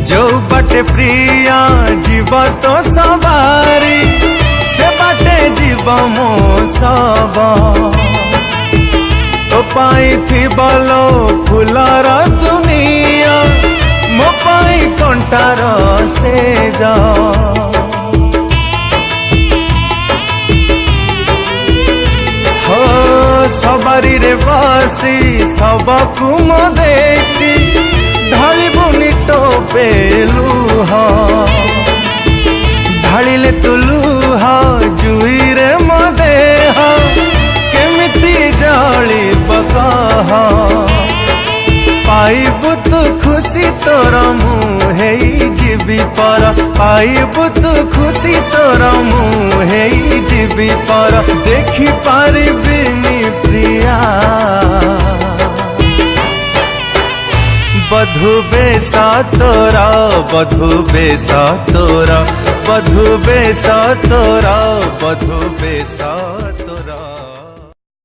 जो बाटे प्रिया जीव तो सवारी से बाटे जीव मो सब तो पाई थी बोलो फुलर दुनिया मो पाई कंटार से जा हो सवारी रे बसी सबकु मो देखी ढाली बुनी टोपे लुह ढालिले तु लुह जुई रे मो देह केमिति जली बकह पाइबु तु खुशी तोर मुहे जीवी पर पाइबु तु खुशी तोर मुहे जीवी पर देखी पारिबिनी प्रिया बधु बेसा तोरा बधु बेसा तोरा बधु बेसा तोरा बधु बेसा